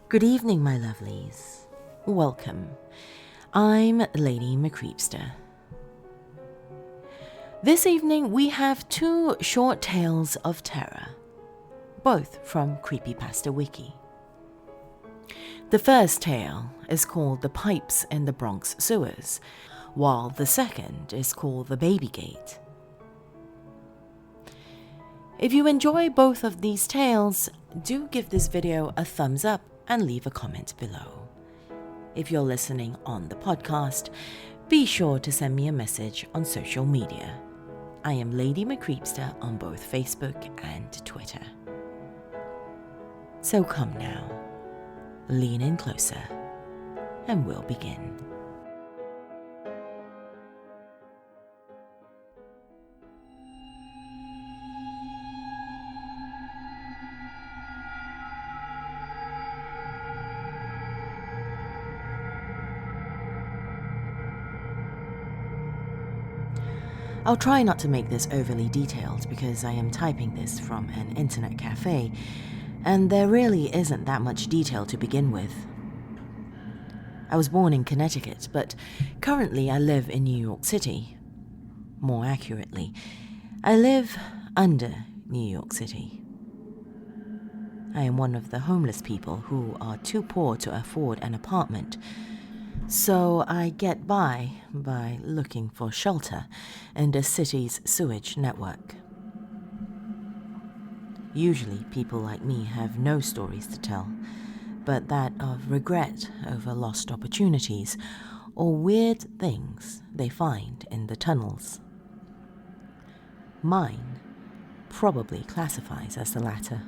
Good evening, my lovelies. Welcome. I'm Lady Creepypasta. This evening we have two short tales of terror, both from Creepypasta Wiki. The first tale is called The Pipes in the Bronx Sewers, while the second is called The Baby Gate. If you enjoy both of these tales, do give this video a thumbs up and leave a comment below. If you're listening on the podcast, be sure to send me a message on social media. I am Lady Creepypasta on both Facebook and Twitter. So come now, lean in closer, and we'll begin. I'll try not to make this overly detailed because I am typing this from an internet cafe, and there really isn't that much detail to begin with. I was born in Connecticut, but currently I live in New York City. More accurately, I live under New York City. I am one of the homeless people who are too poor to afford an apartment, so I get by looking for shelter in the city's sewage network. Usually people like me have no stories to tell, but that of regret over lost opportunities or weird things they find in the tunnels. Mine probably classifies as the latter.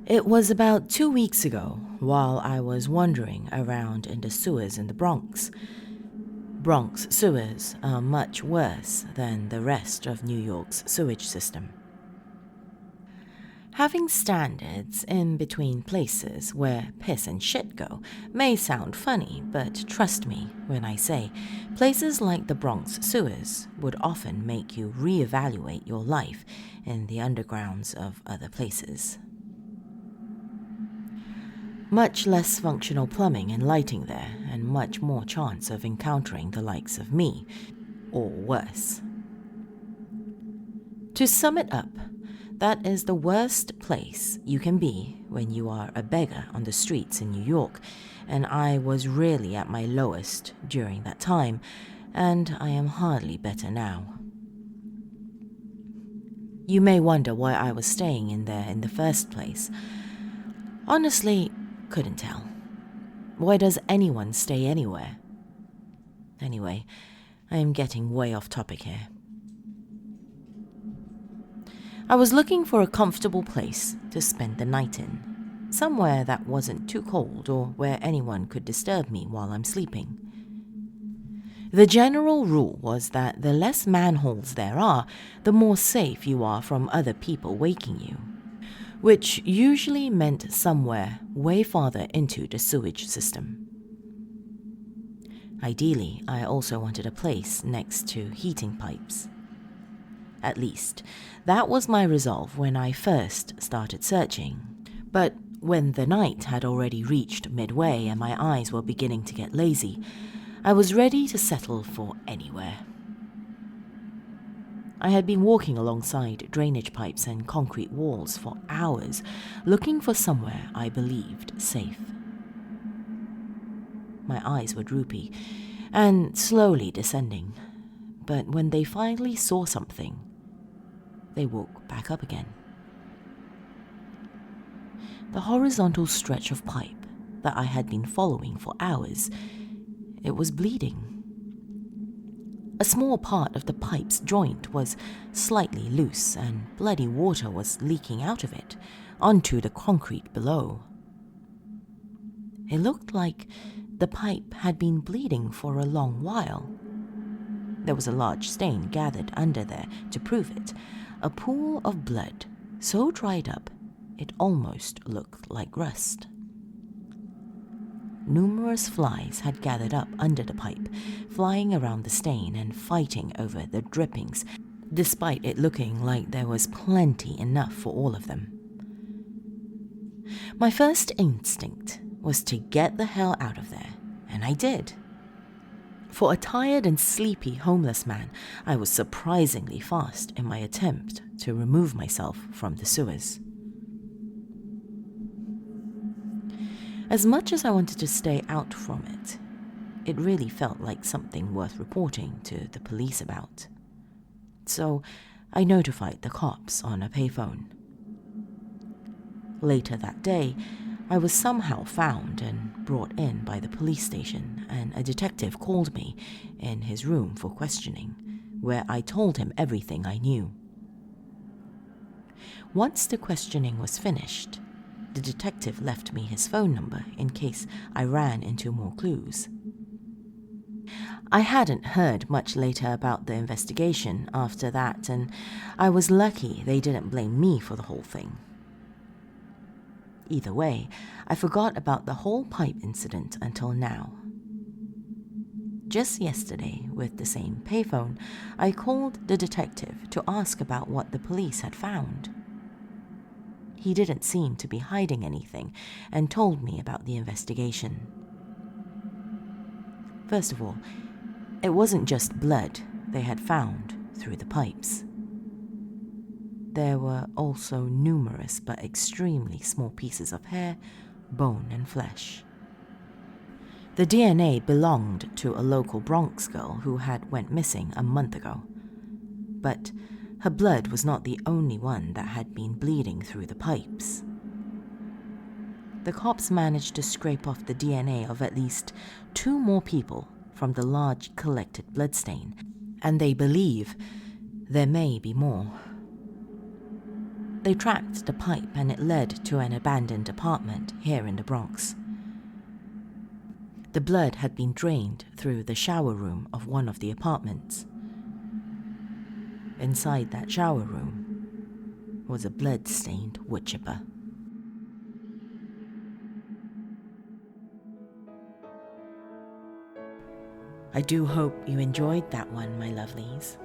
It was about 2 weeks ago, while I was wandering around in the sewers in the Bronx. Bronx sewers are much worse than the rest of New York's sewage system. Having standards in between places where piss and shit go may sound funny, but trust me when I say places like the Bronx sewers would often make you reevaluate your life in the undergrounds of other places. Much less functional plumbing and lighting there, and much more chance of encountering the likes of me, or worse. To sum it up, that is the worst place you can be when you are a beggar on the streets in New York, and I was really at my lowest during that time, and I am hardly better now. You may wonder why I was staying in there in the first place. Honestly, couldn't tell. Why does anyone stay anywhere? Anyway, I am getting way off topic here. I was looking for a comfortable place to spend the night in, somewhere that wasn't too cold or where anyone could disturb me while I'm sleeping. The general rule was that the less manholes there are, the more safe you are from other people waking you, which usually meant somewhere way farther into the sewage system. Ideally, I also wanted a place next to heating pipes. At least, that was my resolve when I first started searching. But when the night had already reached midway and my eyes were beginning to get lazy, I was ready to settle for anywhere. I had been walking alongside drainage pipes and concrete walls for hours, looking for somewhere I believed safe. My eyes were droopy and slowly descending, but when they finally saw something, they woke back up again. The horizontal stretch of pipe that I had been following for hours, it was bleeding. A small part of the pipe's joint was slightly loose, and bloody water was leaking out of it onto the concrete below. It looked like the pipe had been bleeding for a long while. There was a large stain gathered under there to prove it, a pool of blood so dried up it almost looked like rust. Numerous flies had gathered up under the pipe, flying around the stain and fighting over the drippings, despite it looking like there was plenty enough for all of them. My first instinct was to get the hell out of there, and I did. For a tired and sleepy homeless man, I was surprisingly fast in my attempt to remove myself from the sewers. As much as I wanted to stay out from it, it really felt like something worth reporting to the police about. So I notified the cops on a payphone. Later that day, I was somehow found and brought in by the police station, and a detective called me in his room for questioning, where I told him everything I knew. Once the questioning was finished, the detective left me his phone number in case I ran into more clues. I hadn't heard much later about the investigation after that, and I was lucky they didn't blame me for the whole thing. Either way, I forgot about the whole pipe incident until now. Just yesterday, with the same payphone, I called the detective to ask about what the police had found. He didn't seem to be hiding anything and told me about the investigation. First of all, it wasn't just blood they had found through the pipes. There were also numerous but extremely small pieces of hair, bone, and flesh. The DNA belonged to a local Bronx girl who had went missing a month ago. But her blood was not the only one that had been bleeding through the pipes. The cops managed to scrape off the DNA of at least 2 more people from the large collected bloodstain, and they believe there may be more. They tracked the pipe and it led to an abandoned apartment here in the Bronx. The blood had been drained through the shower room of one of the apartments. Inside that shower room was a blood-stained wood chipper. I do hope you enjoyed that one, my lovelies.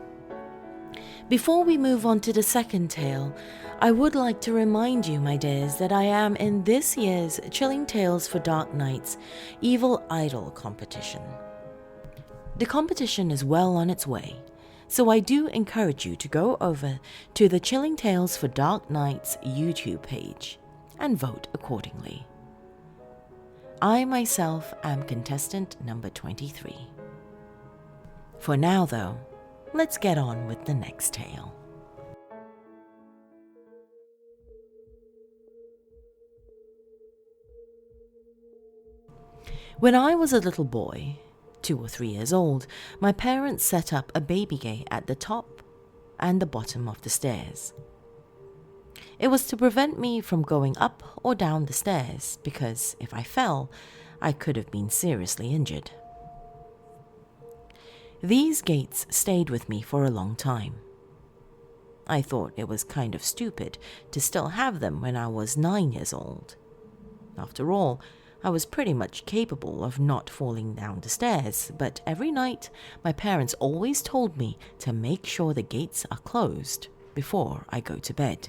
Before we move on to the second tale, I would like to remind you, my dears, that I am in this year's Chilling Tales for Dark Nights Evil Idol competition. The competition is well on its way, so I do encourage you to go over to the Chilling Tales for Dark Nights YouTube page and vote accordingly. I myself am contestant number 23. For now, though, let's get on with the next tale. When I was a little boy, 2 or 3 years old, my parents set up a baby gate at the top and the bottom of the stairs. It was to prevent me from going up or down the stairs, because if I fell, I could have been seriously injured. These gates stayed with me for a long time. I thought it was kind of stupid to still have them when I was 9 years old. After all, I was pretty much capable of not falling down the stairs, but every night my parents always told me to make sure the gates are closed before I go to bed.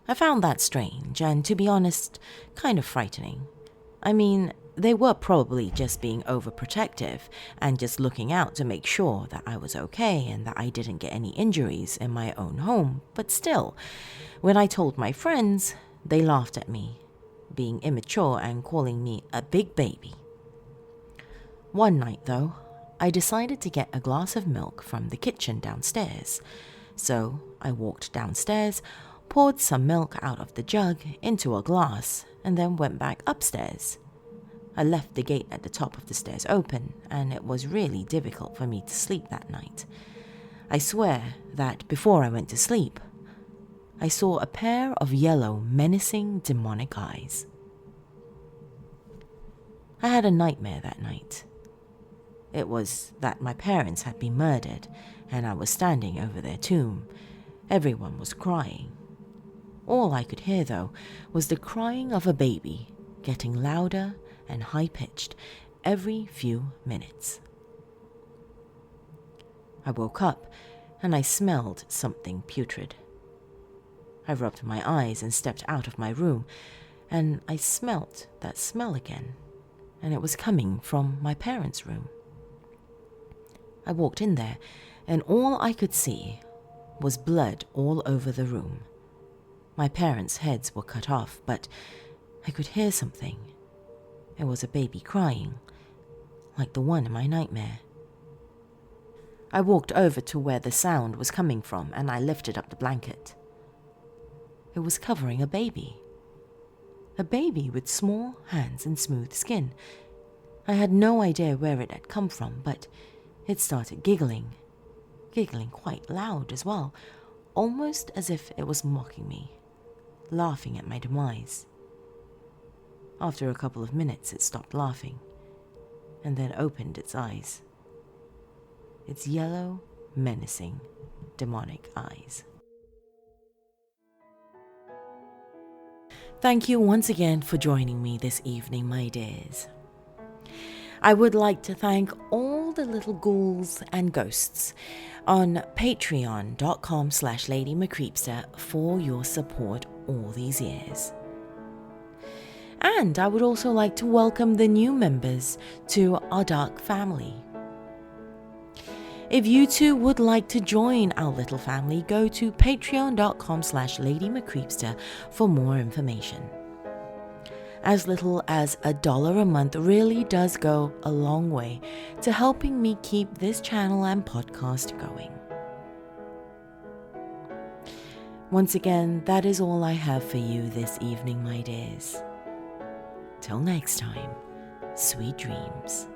I found that strange and, to be honest, kind of frightening. I mean, they were probably just being overprotective and just looking out to make sure that I was okay and that I didn't get any injuries in my own home, but still, when I told my friends, they laughed at me, being immature and calling me a big baby. One night, though, I decided to get a glass of milk from the kitchen downstairs, so I walked downstairs, poured some milk out of the jug into a glass, and then went back upstairs. I left the gate at the top of the stairs open, and it was really difficult for me to sleep that night. I swear that before I went to sleep, I saw a pair of yellow, menacing, demonic eyes. I had a nightmare that night. It was that my parents had been murdered, and I was standing over their tomb. Everyone was crying. All I could hear, though, was the crying of a baby, getting louder and high-pitched every few minutes. I woke up and I smelled something putrid. I rubbed my eyes and stepped out of my room, and I smelt that smell again, and it was coming from my parents' room. I walked in there, and all I could see was blood all over the room. My parents' heads were cut off, but I could hear something. It was a baby crying, like the one in my nightmare. I walked over to where the sound was coming from, and I lifted up the blanket. It was covering a baby with small hands and smooth skin. I had no idea where it had come from, but it started giggling quite loud as well, almost as if it was mocking me, laughing at my demise. After a couple of minutes, it stopped laughing, and then opened its eyes. Its yellow, menacing, demonic eyes. Thank you once again for joining me this evening, my dears. I would like to thank all the little ghouls and ghosts on patreon.com/ladymccreepster for your support all these years. And I would also like to welcome the new members to our dark family. If you too would like to join our little family, go to patreon.com/ladymccreepster for more information. As little as $1 a month really does go a long way to helping me keep this channel and podcast going. Once again, that is all I have for you this evening, my dears. Till next time, sweet dreams.